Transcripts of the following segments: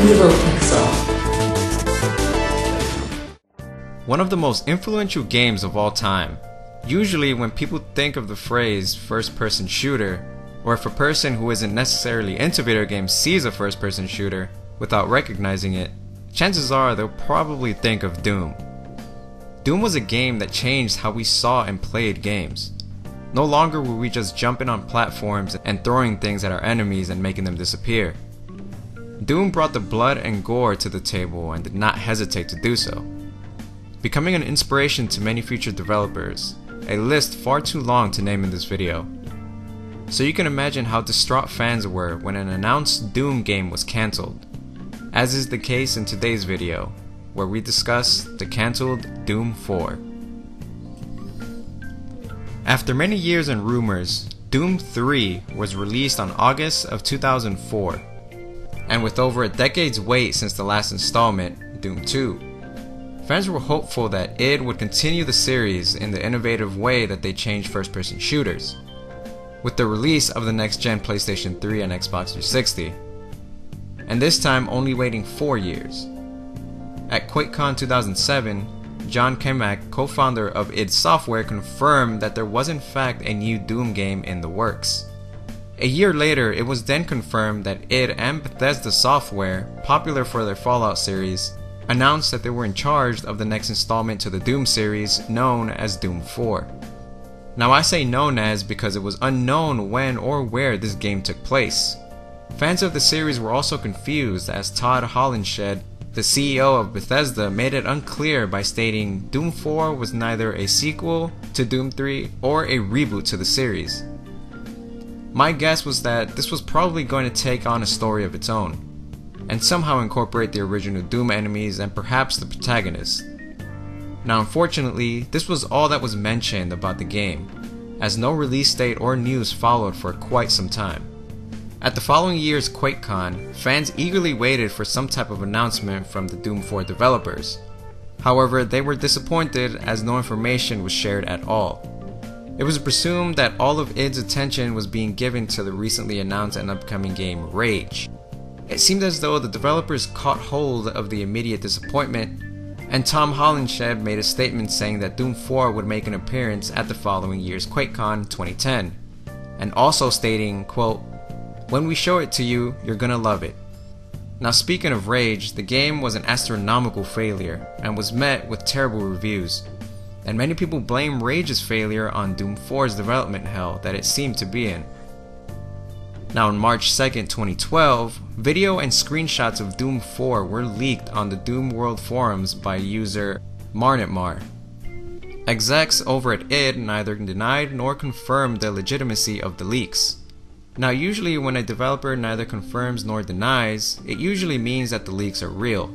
Evil Pixel. One of the most influential games of all time. Usually when people think of the phrase first-person shooter, or if a person who isn't necessarily into video games sees a first-person shooter without recognizing it, chances are they'll probably think of Doom. Doom was a game that changed how we saw and played games. No longer were we just jumping on platforms and throwing things at our enemies and making them disappear. Doom brought the blood and gore to the table and did not hesitate to do so, becoming an inspiration to many future developers, a list far too long to name in this video. So you can imagine how distraught fans were when an announced Doom game was cancelled, as is the case in today's video, where we discuss the cancelled Doom 4. After many years and rumors, Doom 3 was released on August of 2004, and with over a decade's wait since the last installment, Doom 2, fans were hopeful that id would continue the series in the innovative way that they changed first-person shooters, with the release of the next-gen PlayStation 3 and Xbox 360, and this time only waiting 4 years. At QuakeCon 2007, John Carmack, co-founder of id Software, confirmed that there was in fact a new Doom game in the works. A year later, it was then confirmed that id and Bethesda Software, popular for their Fallout series, announced that they were in charge of the next installment to the Doom series, known as Doom 4. Now I say known as because it was unknown when or where this game took place. Fans of the series were also confused as Todd Hollinshed, the CEO of Bethesda, made it unclear by stating Doom 4 was neither a sequel to Doom 3 or a reboot to the series. My guess was that this was probably going to take on a story of its own, and somehow incorporate the original Doom enemies and perhaps the protagonist. Now unfortunately, this was all that was mentioned about the game, as no release date or news followed for quite some time. At the following year's QuakeCon, fans eagerly waited for some type of announcement from the Doom 4 developers. However, they were disappointed as no information was shared at all. It was presumed that all of id's attention was being given to the recently announced and upcoming game Rage. It seemed as though the developers caught hold of the immediate disappointment, and Tom Hollinshed made a statement saying that Doom 4 would make an appearance at the following year's QuakeCon 2010, and also stating, quote, "When we show it to you, you're gonna love it." Now speaking of Rage, the game was an astronomical failure and was met with terrible reviews, and many people blame Rage's failure on Doom 4's development hell that it seemed to be in. Now on March 2nd, 2012, video and screenshots of Doom 4 were leaked on the Doom World forums by user Marnitmar. Execs over at id neither denied nor confirmed the legitimacy of the leaks. Now usually when a developer neither confirms nor denies, it usually means that the leaks are real.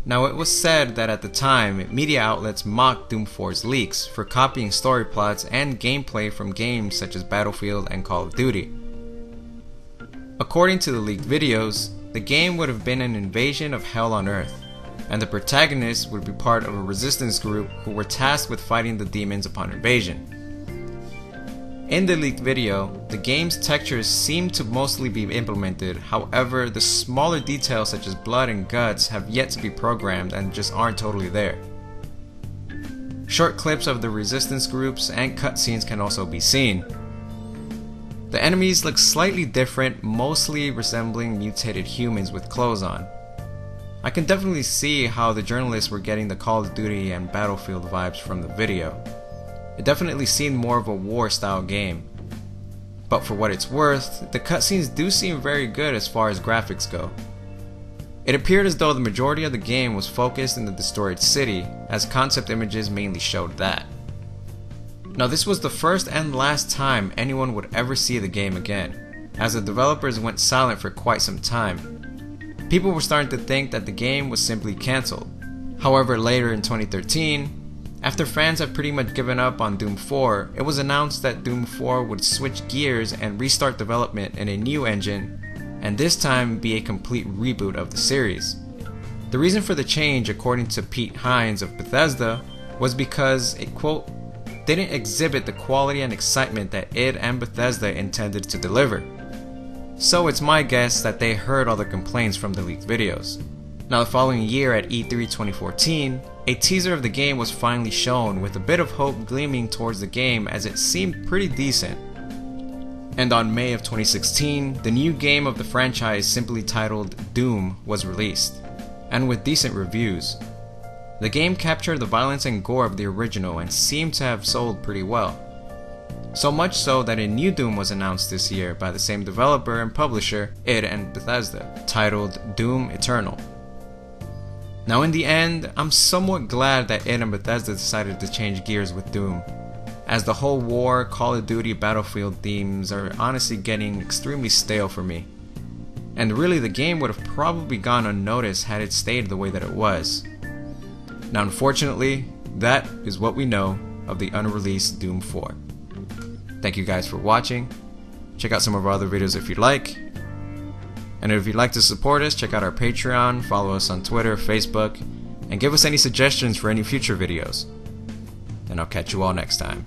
Now it was said that at the time, media outlets mocked Doom 4's leaks for copying story plots and gameplay from games such as Battlefield and Call of Duty. According to the leaked videos, the game would have been an invasion of hell on earth, and the protagonist would be part of a resistance group who were tasked with fighting the demons upon invasion. In the leaked video, the game's textures seem to mostly be implemented, however the smaller details such as blood and guts have yet to be programmed and just aren't totally there. Short clips of the resistance groups and cutscenes can also be seen. The enemies look slightly different, mostly resembling mutated humans with clothes on. I can definitely see how the journalists were getting the Call of Duty and Battlefield vibes from the video. It definitely seemed more of a war style game. But for what it's worth, the cutscenes do seem very good as far as graphics go. It appeared as though the majority of the game was focused in the destroyed city, as concept images mainly showed that. Now this was the first and last time anyone would ever see the game again, as the developers went silent for quite some time. People were starting to think that the game was simply cancelled. However, later in 2013, after fans had pretty much given up on Doom 4, it was announced that Doom 4 would switch gears and restart development in a new engine, and this time be a complete reboot of the series. The reason for the change, according to Pete Hines of Bethesda, was because it, quote, didn't exhibit the quality and excitement that id and Bethesda intended to deliver. so it's my guess that they heard all the complaints from the leaked videos. Now the following year at E3 2014, a teaser of the game was finally shown with a bit of hope gleaming towards the game as it seemed pretty decent. And on May of 2016, the new game of the franchise simply titled Doom was released, and with decent reviews. The game captured the violence and gore of the original and seemed to have sold pretty well. So much so that a new Doom was announced this year by the same developer and publisher, id and Bethesda, titled Doom Eternal. Now in the end, I'm somewhat glad that id and Bethesda decided to change gears with Doom, as the whole war, Call of Duty, Battlefield themes are honestly getting extremely stale for me. And really the game would have probably gone unnoticed had it stayed the way that it was. Now unfortunately, that is what we know of the unreleased Doom 4. Thank you guys for watching. Check out some of our other videos if you'd like. And if you'd like to support us, check out our Patreon, follow us on Twitter, Facebook, and give us any suggestions for any future videos. And I'll catch you all next time.